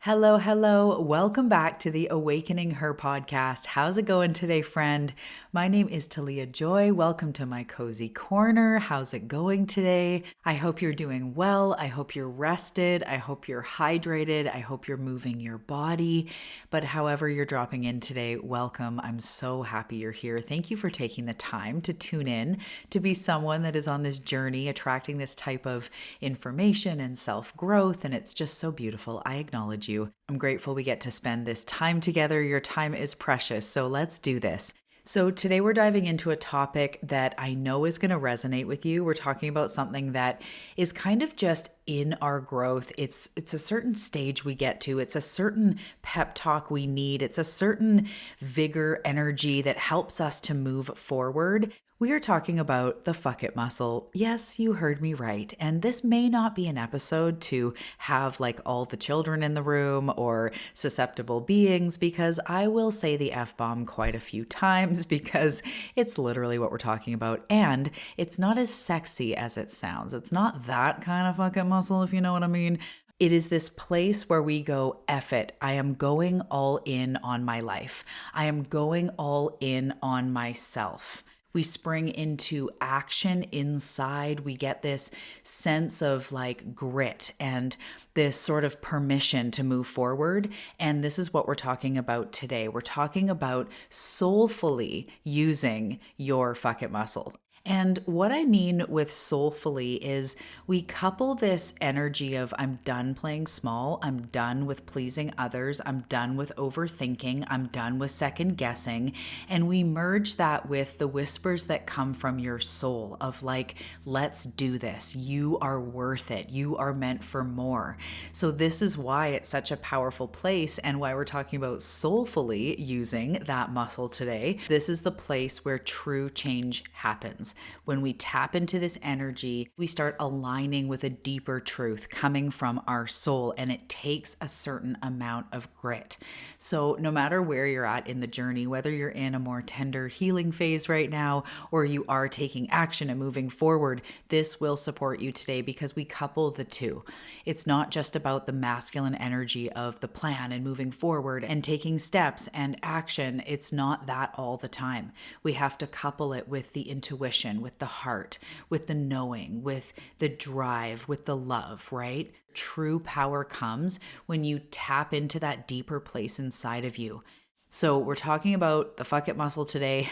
Hello, hello. Welcome back to the Awakening Her podcast. How's it going today, friend? My name is Talia Joy. Welcome to my cozy corner. How's it going today? I hope you're doing well. I hope you're rested. I hope you're hydrated. I hope you're moving your body. But however you're dropping in today, welcome. I'm so happy you're here. Thank you for taking the time to tune in, to be someone that is on this journey, attracting this type of information and self-growth. And it's just so beautiful. I acknowledge you. I'm grateful we get to spend this time together. Your time is precious, so let's do this. So today we're diving into a topic that I know is going to resonate with you. We're talking about something that is kind of just in our growth. It's a certain stage we get to. It's a certain pep talk we need. It's a certain vigor, energy that helps us to move forward. We are talking about the fuck it muscle. Yes, you heard me right. And this may not be an episode to have like all the children in the room or susceptible beings, because I will say the F-bomb quite a few times because it's literally what we're talking about. And it's not as sexy as it sounds. It's not that kind of fuck it muscle, if you know what I mean. It is this place where we go, F it. I am going all in on my life. I am going all in on myself. We spring into action inside. We get this sense of like grit and this sort of permission to move forward. And this is what we're talking about today. We're talking about soulfully using your fuck it muscle. And what I mean with soulfully is we couple this energy of I'm done playing small, I'm done with pleasing others, I'm done with overthinking, I'm done with second guessing, and we merge that with the whispers that come from your soul of like, let's do this. You are worth it. You are meant for more. So this is why it's such a powerful place and why we're talking about soulfully using that muscle today. This is the place where true change happens. When we tap into this energy, we start aligning with a deeper truth coming from our soul, and it takes a certain amount of grit. So no matter where you're at in the journey, whether you're in a more tender healing phase right now, or you are taking action and moving forward, this will support you today because we couple the two. It's not just about the masculine energy of the plan and moving forward and taking steps and action. It's not that all the time. We have to couple it with the intuition, with the heart, with the knowing, with the drive, with the love, right? True power comes when you tap into that deeper place inside of you. So we're talking about the fuck it muscle today,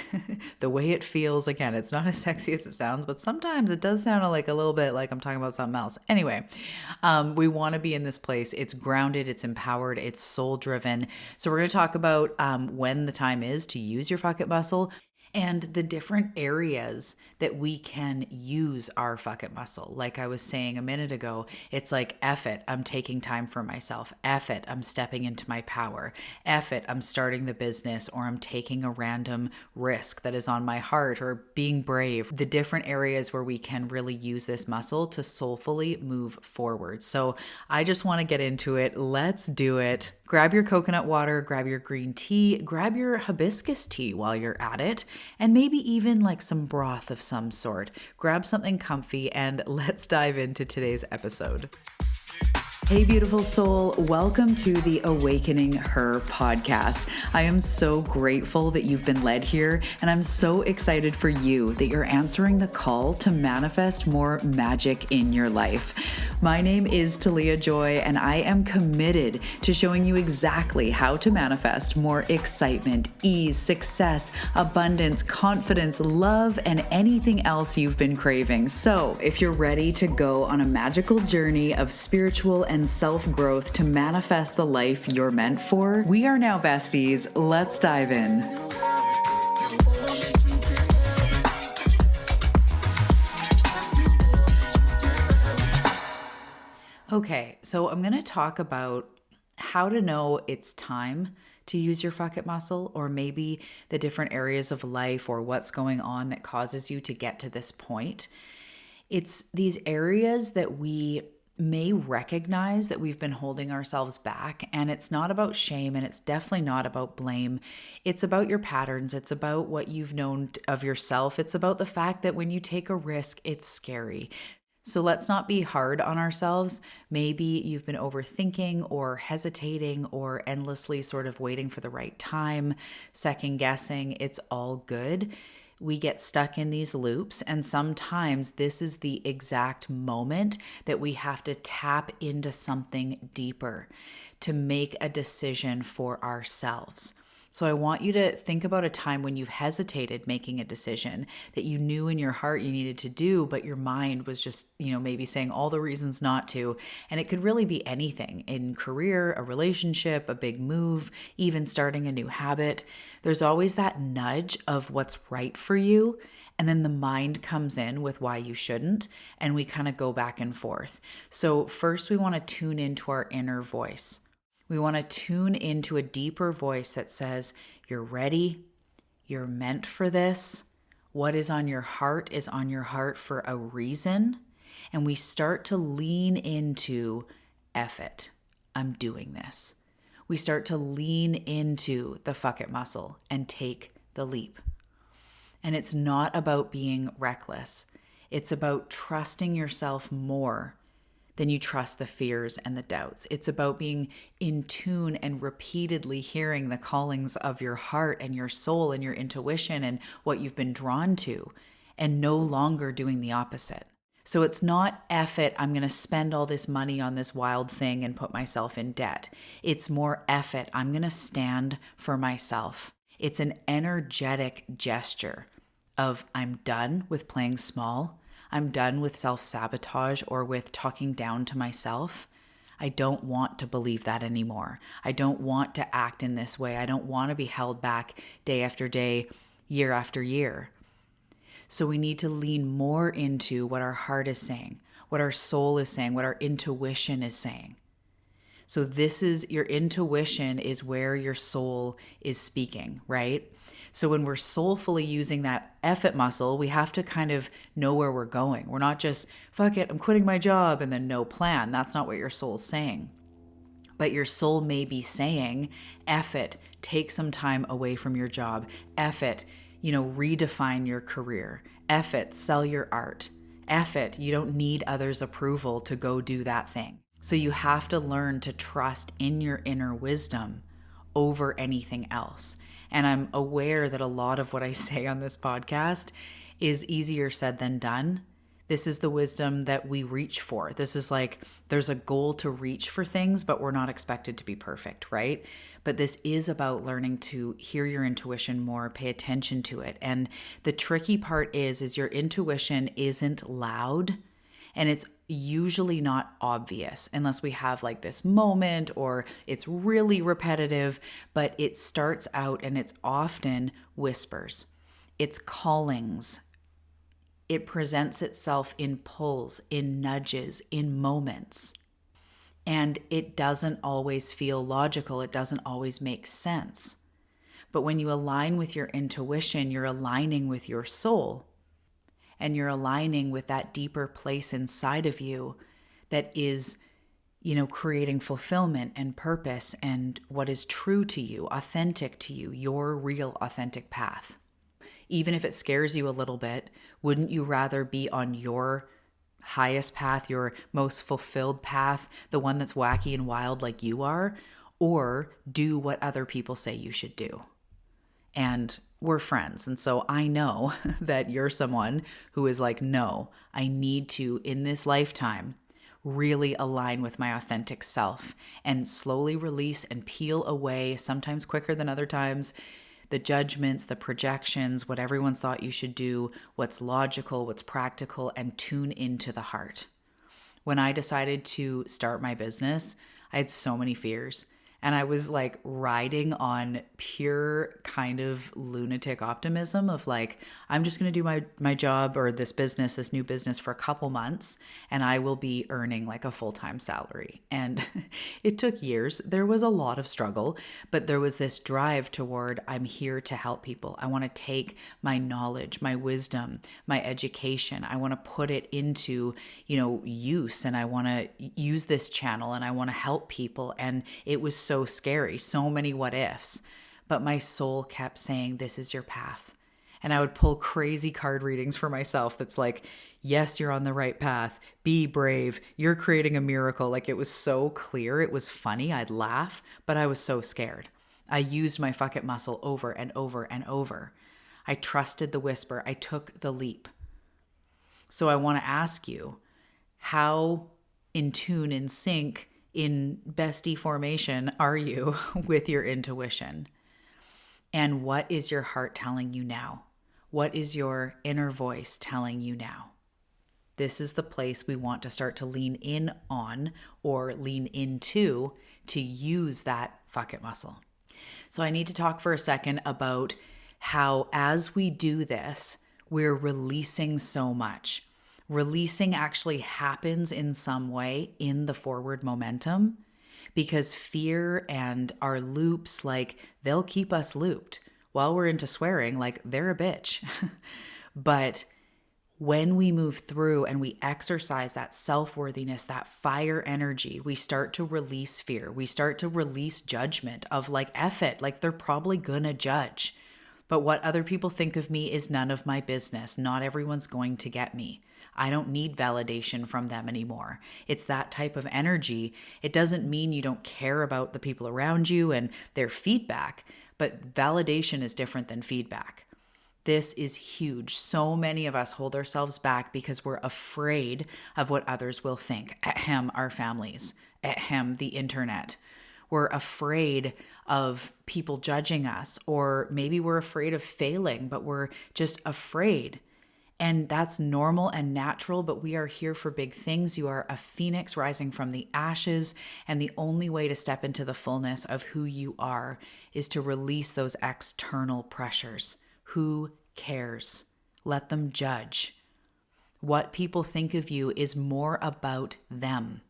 the way it feels. Again, it's not as sexy as it sounds, but sometimes it does sound like a little bit like I'm talking about something else. Anyway, we want to be in this place. It's grounded, it's empowered, it's soul driven. So we're going to talk about when the time is to use your fuck it muscle, and the different areas that we can use our fuck it muscle. Like I was saying a minute ago, it's like, F it, I'm taking time for myself. F it, I'm stepping into my power. F it, I'm starting the business, or I'm taking a random risk that is on my heart, or being brave. The different areas where we can really use this muscle to soulfully move forward. So I just want to get into it. Let's do it. Grab your coconut water, grab your green tea, grab your hibiscus tea while you're at it, and maybe even like some broth of some sort. Grab something comfy and let's dive into today's episode. Hey, beautiful soul. Welcome to the Awakening Her podcast. I am so grateful that you've been led here, and I'm so excited for you that you're answering the call to manifest more magic in your life. My name is Talia Joy, and I am committed to showing you exactly how to manifest more excitement, ease, success, abundance, confidence, love, and anything else you've been craving. So if you're ready to go on a magical journey of spiritual and self-growth to manifest the life you're meant for, we are now besties. Let's dive in. Okay, so I'm going to talk about how to know it's time to use your fuck it muscle, or maybe the different areas of life or what's going on that causes you to get to this point. It's these areas that we may recognize that we've been holding ourselves back, and it's not about shame, and it's definitely not about blame. It's about your patterns. It's about what you've known of yourself. It's about the fact that when you take a risk, it's scary. So let's not be hard on ourselves. Maybe you've been overthinking or hesitating or endlessly sort of waiting for the right time, second guessing. It's all good. We get stuck in these loops, and sometimes this is the exact moment that we have to tap into something deeper to make a decision for ourselves. So I want you to think about a time when you've hesitated making a decision that you knew in your heart you needed to do, but your mind was just, maybe saying all the reasons not to. And it could really be anything in career, a relationship, a big move, even starting a new habit. There's always that nudge of what's right for you. And then the mind comes in with why you shouldn't. And we kind of go back and forth. So first, we want to tune into our inner voice. We want to tune into a deeper voice that says, you're ready, you're meant for this. What is on your heart is on your heart for a reason. And we start to lean into, F it, I'm doing this. We start to lean into the fuck it muscle and take the leap. And it's not about being reckless. It's about trusting yourself more than you trust the fears and the doubts. It's about being in tune and repeatedly hearing the callings of your heart and your soul and your intuition and what you've been drawn to, and no longer doing the opposite. So it's not F it, I'm going to spend all this money on this wild thing and put myself in debt. It's more F it, I'm going to stand for myself. It's an energetic gesture of I'm done with playing small. I'm done with self-sabotage or with talking down to myself. I don't want to believe that anymore. I don't want to act in this way. I don't want to be held back day after day, year after year. So we need to lean more into what our heart is saying, what our soul is saying, what our intuition is saying. So this is your intuition is where your soul is speaking, right? So when we're soulfully using that F it muscle, we have to kind of know where we're going. We're not just, fuck it, I'm quitting my job and then no plan. That's not what your soul's saying. But your soul may be saying, F it, take some time away from your job. F it, redefine your career. F it, sell your art. F it, you don't need others' approval to go do that thing. So you have to learn to trust in your inner wisdom over anything else. And I'm aware that a lot of what I say on this podcast is easier said than done. This is the wisdom that we reach for. This is like there's a goal to reach for things, but we're not expected to be perfect, right? But this is about learning to hear your intuition more, pay attention to it. And the tricky part is your intuition isn't loud. And it's usually not obvious unless we have like this moment or it's really repetitive, but it starts out and it's often whispers. It's callings. It presents itself in pulls, in nudges, in moments. And it doesn't always feel logical. It doesn't always make sense. But when you align with your intuition, you're aligning with your soul. And you're aligning with that deeper place inside of you that is, creating fulfillment and purpose and what is true to you, authentic to you, your real authentic path. Even if it scares you a little bit, wouldn't you rather be on your highest path, your most fulfilled path, the one that's wacky and wild like you are, or do what other people say you should do? And we're friends. And so I know that you're someone who is like, no, I need to, in this lifetime, really align with my authentic self and slowly release and peel away, sometimes quicker than other times, the judgments, the projections, what everyone's thought you should do, what's logical, what's practical, and tune into the heart. When I decided to start my business, I had so many fears. And I was like riding on pure kind of lunatic optimism of like, I'm just going to do my job or this new business for a couple months and I will be earning like a full-time salary. And it took years. There was a lot of struggle, but there was this drive toward I'm here to help people. I want to take my knowledge, my wisdom, my education. I want to put it into, use, and I want to use this channel and I want to help people. And it was so scary, so many what ifs, but my soul kept saying, this is your path. And I would pull crazy card readings for myself that's like, yes, you're on the right path. Be brave. You're creating a miracle. Like, it was so clear. It was funny. I'd laugh, but I was so scared. I used my fuck it muscle over and over and over. I trusted the whisper. I took the leap. So I want to ask you, how in tune, in sync, in bestie formation are you with your intuition? And what is your heart telling you now? What is your inner voice telling you now? This is the place we want to start to lean in on or lean into to use that fuck it muscle. So I need to talk for a second about how, as we do this, we're releasing so much. Releasing actually happens in some way in the forward momentum, because fear and our loops, like, they'll keep us looped. While we're into swearing, like, they're a bitch. But when we move through and we exercise that self-worthiness, that fire energy, we start to release fear. We start to release judgment of, like, F it, like, they're probably gonna judge. But what other people think of me is none of my business. Not everyone's going to get me. I don't need validation from them anymore. It's that type of energy. It doesn't mean you don't care about the people around you and their feedback, but validation is different than feedback. This is huge. So many of us hold ourselves back because we're afraid of what others will think. Ahem, our families. Ahem, the internet. We're afraid of people judging us, or maybe we're afraid of failing, but we're just afraid. And that's normal and natural, but we are here for big things. You are a phoenix rising from the ashes, and the only way to step into the fullness of who you are is to release those external pressures. Who cares? Let them judge. What people think of you is more about them.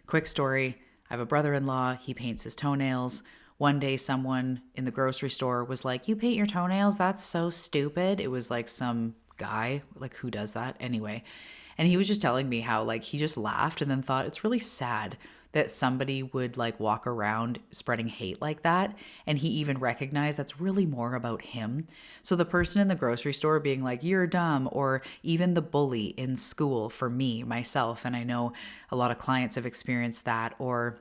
Quick story. I have a brother-in-law. He paints his toenails. One day someone in the grocery store was like, "You paint your toenails? That's so stupid." It was like some guy, like, who does that anyway? And he was just telling me how, like, he just laughed and then thought it's really sad that somebody would, like, walk around spreading hate like that. And he even recognized that's really more about him. So the person in the grocery store being like, "You're dumb," or even the bully in school, for me, myself, and I know a lot of clients have experienced that, or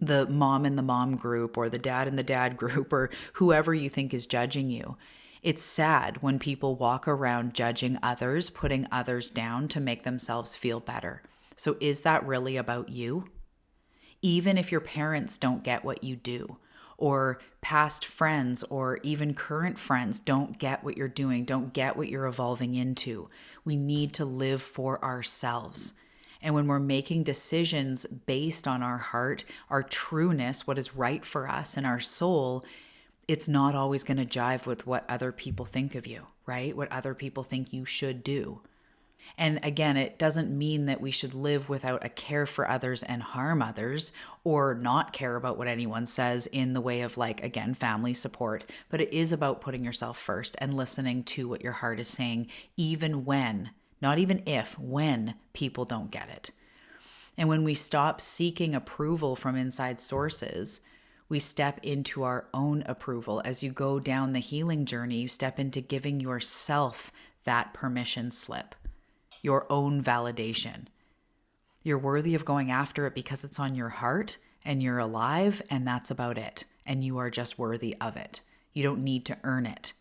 the mom in the mom group, or the dad in the dad group, or whoever you think is judging you. It's sad when people walk around judging others, putting others down to make themselves feel better. So is that really about you? Even if your parents don't get what you do, or past friends or even current friends don't get what you're doing, don't get what you're evolving into, we need to live for ourselves. And when we're making decisions based on our heart, our trueness, what is right for us and our soul, it's not always going to jive with what other people think of you, right? What other people think you should do. And again, it doesn't mean that we should live without a care for others and harm others, or not care about what anyone says in the way of, like, again, family support. But it is about putting yourself first and listening to what your heart is saying, even when, not even if, when people don't get it. And when we stop seeking approval from inside sources, we step into our own approval. As you go down the healing journey, you step into giving yourself that permission slip, your own validation. You're worthy of going after it because it's on your heart and you're alive, and that's about it. And you are just worthy of it. You don't need to earn it.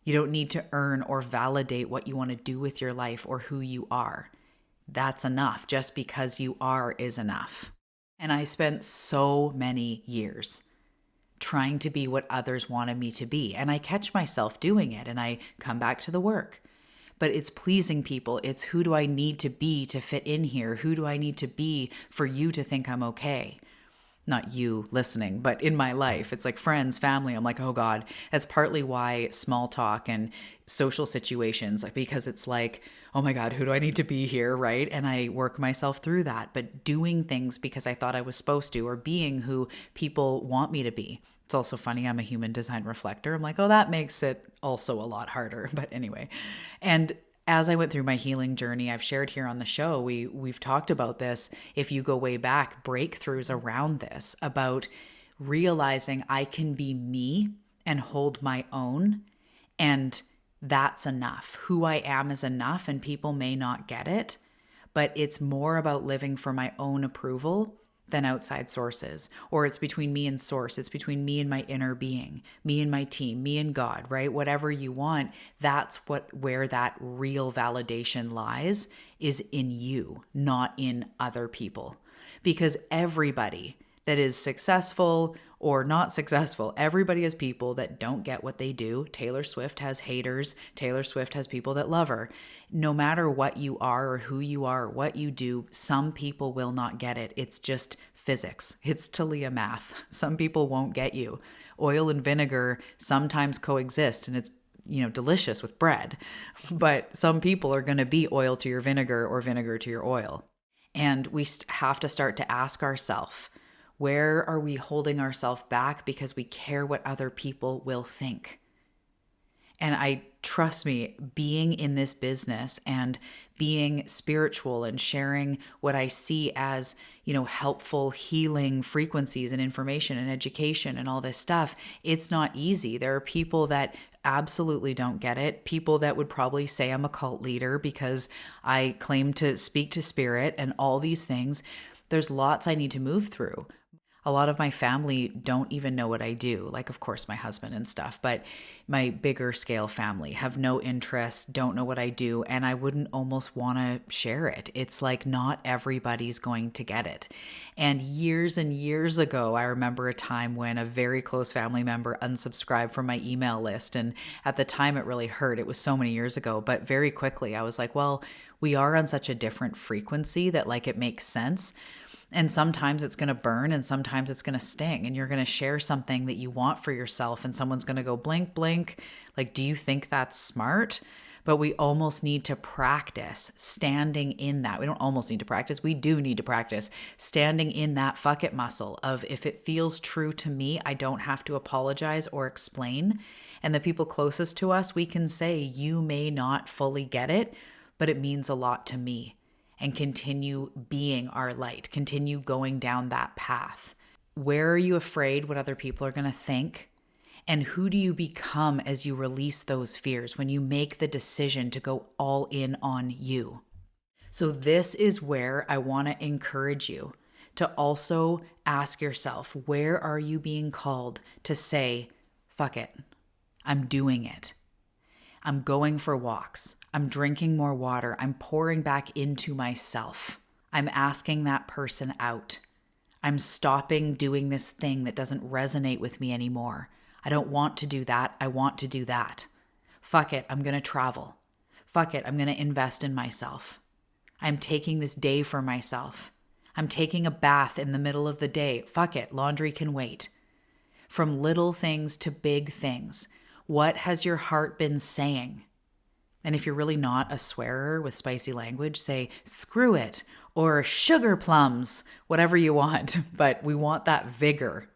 You don't need to earn or validate what you want to do with your life or who you are. That's enough. Just because you are is enough. And I spent so many years trying to be what others wanted me to be. And I catch myself doing it, and I come back to the work. But it's pleasing people. It's, who do I need to be to fit in here? Who do I need to be for you to think I'm okay? Not you listening, but in my life, it's like friends, family. I'm like, oh God, that's partly why small talk and social situations, because it's like, oh my God, who do I need to be here, right? And I work myself through that, but doing things because I thought I was supposed to, or being who people want me to be. It's also funny, I'm a human design reflector. I'm like, oh, that makes it also a lot harder. But anyway, and as I went through my healing journey, I've shared here on the show, we've talked about this. If you go way back, breakthroughs around this, about realizing I can be me and hold my own. And that's enough. Who I am is enough, and people may not get it, but it's more about living for my own approval than outside sources. Or it's between me and source. It's between me and my inner being, me and my team, me and God, right? Whatever you want, that's where that real validation lies, is in you, not in other people. Because everybody that is successful or not successful, everybody has people that don't get what they do. Taylor Swift has haters. Taylor Swift has people that love her. No matter what you are or who you are or what you do, some people will not get it. It's just physics. It's Talia math. Some people won't get you. Oil and vinegar sometimes coexist, and it's delicious with bread. But some people are going to be oil to your vinegar or vinegar to your oil. And we have to start to ask ourselves, where are we holding ourselves back because we care what other people will think? And trust me, being in this business and being spiritual and sharing what I see as, helpful healing frequencies and information and education and all this stuff, it's not easy. There are people that absolutely don't get it. People that would probably say I'm a cult leader because I claim to speak to spirit and all these things. There's lots I need to move through. A lot of my family don't even know what I do. Like, of course, my husband and stuff, but my bigger scale family have no interest, don't know what I do, and I wouldn't almost want to share it. It's like not everybody's going to get it. And years ago, I remember a time when a very close family member unsubscribed from my email list. And at the time, it really hurt. It was so many years ago, but very quickly, I was like, well, we are on such a different frequency that it makes sense. And sometimes it's going to burn and sometimes it's going to sting, and you're going to share something that you want for yourself and someone's going to go blink, blink. Do you think that's smart? But we almost need to practice standing in that. We don't almost need to practice. We do need to practice standing in that fuck it muscle of, if it feels true to me, I don't have to apologize or explain. And the people closest to us, we can say, you may not fully get it, but it means a lot to me. And continue being our light, continue going down that path. Where are you afraid what other people are going to think? And who do you become as you release those fears, when you make the decision to go all in on you? So this is where I want to encourage you to also ask yourself, where are you being called to say, fuck it, I'm doing it. I'm going for walks. I'm drinking more water. I'm pouring back into myself. I'm asking that person out. I'm stopping doing this thing that doesn't resonate with me anymore. I don't want to do that. I want to do that. Fuck it. I'm going to travel. Fuck it. I'm going to invest in myself. I'm taking this day for myself. I'm taking a bath in the middle of the day. Fuck it. Laundry can wait. From little things to big things. What has your heart been saying? And if you're really not a swearer with spicy language, say, screw it, or sugar plums, whatever you want. But we want that vigor.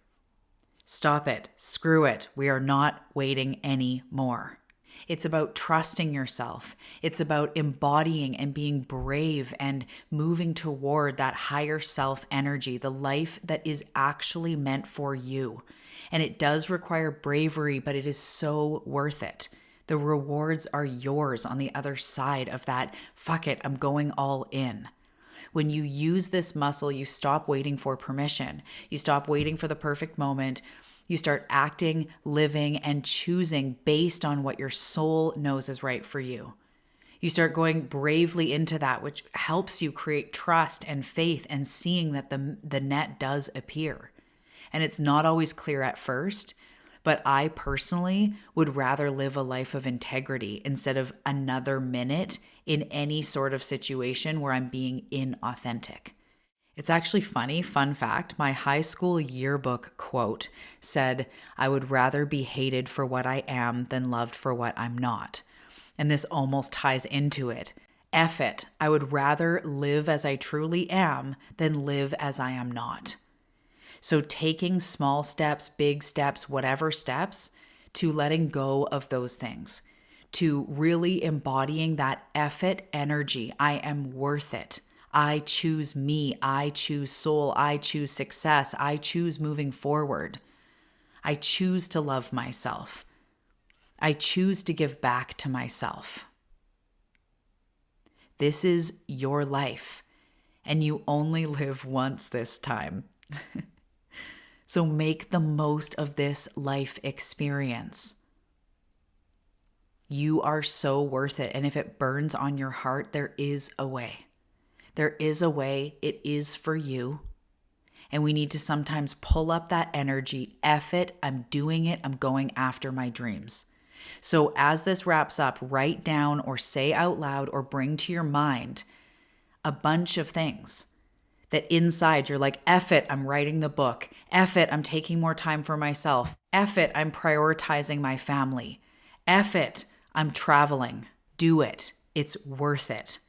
Stop it. Screw it. We are not waiting anymore. It's about trusting yourself. It's about embodying and being brave and moving toward that higher self energy, the life that is actually meant for you. And it does require bravery, but it is so worth it. The rewards are yours on the other side of that, fuck it, I'm going all in. When you use this muscle, you stop waiting for permission. You stop waiting for the perfect moment. You start acting, living, and choosing based on what your soul knows is right for you. You start going bravely into that, which helps you create trust and faith and seeing that the net does appear. And it's not always clear at first, but I personally would rather live a life of integrity instead of another minute in any sort of situation where I'm being inauthentic. It's actually funny, fun fact, my high school yearbook quote said, I would rather be hated for what I am than loved for what I'm not. And this almost ties into it. F it, I would rather live as I truly am than live as I am not. So taking small steps, big steps, whatever steps, to letting go of those things, to really embodying that F it energy. I am worth it. I choose me. I choose soul. I choose success. I choose moving forward. I choose to love myself. I choose to give back to myself. This is your life, and you only live once this time. So make the most of this life experience. You are so worth it. And if it burns on your heart, there is a way. There is a way. It is for you. And we need to sometimes pull up that energy. F it. I'm doing it. I'm going after my dreams. So as this wraps up, write down or say out loud or bring to your mind a bunch of things that inside you're like, F it, I'm writing the book. F it, I'm taking more time for myself. F it, I'm prioritizing my family. F it, I'm traveling. Do it. It's worth it.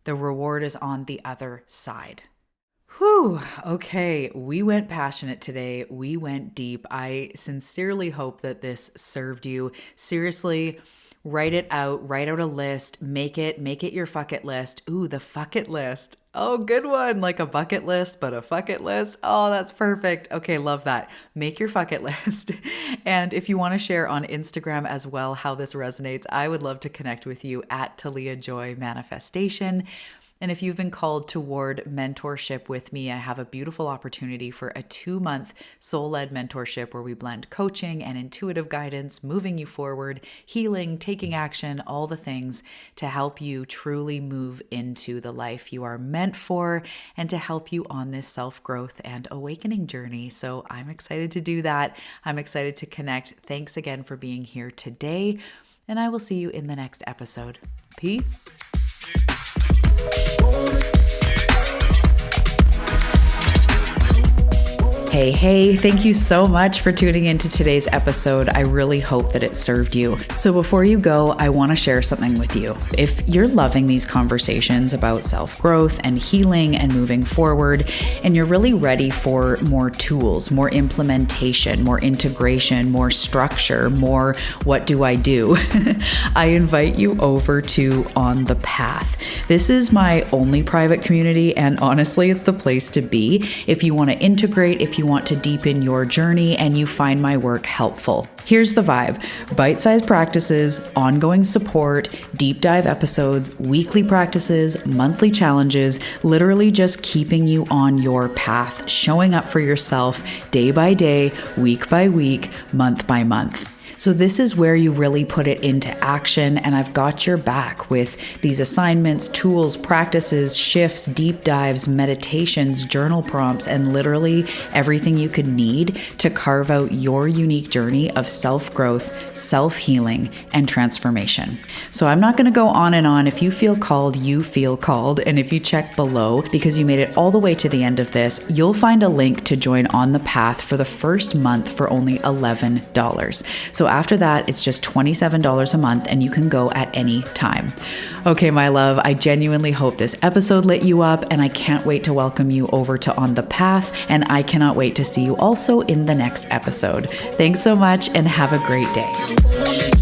The reward is on the other side. Whew. Okay, we went passionate today. We went deep. I sincerely hope that this served you. Seriously, write it out. Write out a list. Make it your fuck it list. Ooh, the fuck it list. Oh, good one. Like a bucket list, but a fuck it list. Oh, that's perfect. Okay, love that. Make your fuck it list. And if you want to share on Instagram as well how this resonates, I would love to connect with you at Talia Joy Manifestation. And if you've been called toward mentorship with me, I have a beautiful opportunity for a 2-month soul-led mentorship where we blend coaching and intuitive guidance, moving you forward, healing, taking action, all the things to help you truly move into the life you are meant for and to help you on this self-growth and awakening journey. So I'm excited to do that. I'm excited to connect. Thanks again for being here today, and I will see you in the next episode. Peace. Hey, thank you so much for tuning into today's episode. I really hope that it served you. So before you go, I want to share something with you. If you're loving these conversations about self-growth and healing and moving forward, and you're really ready for more tools, more implementation, more integration, more structure, more what do I do? I invite you over to On the Path. This is my only private community, and honestly, it's the place to be if you want to integrate, if you want to deepen your journey and you find my work helpful. Here's the vibe: bite-sized practices, ongoing support, deep dive episodes, weekly practices, monthly challenges, literally just keeping you on your path, showing up for yourself day by day, week by week, month by month. So this is where you really put it into action, and I've got your back with these assignments, tools, practices, shifts, deep dives, meditations, journal prompts, and literally everything you could need to carve out your unique journey of self-growth, self-healing, and transformation. So I'm not going to go on and on. If you feel called, you feel called. And if you check below, because you made it all the way to the end of this, you'll find a link to join On the Path for the first month for only $11. So after that, it's just $27 a month and you can go at any time. Okay, my love, I genuinely hope this episode lit you up, and I can't wait to welcome you over to On the Path, and I cannot wait to see you also in the next episode. Thanks so much and have a great day.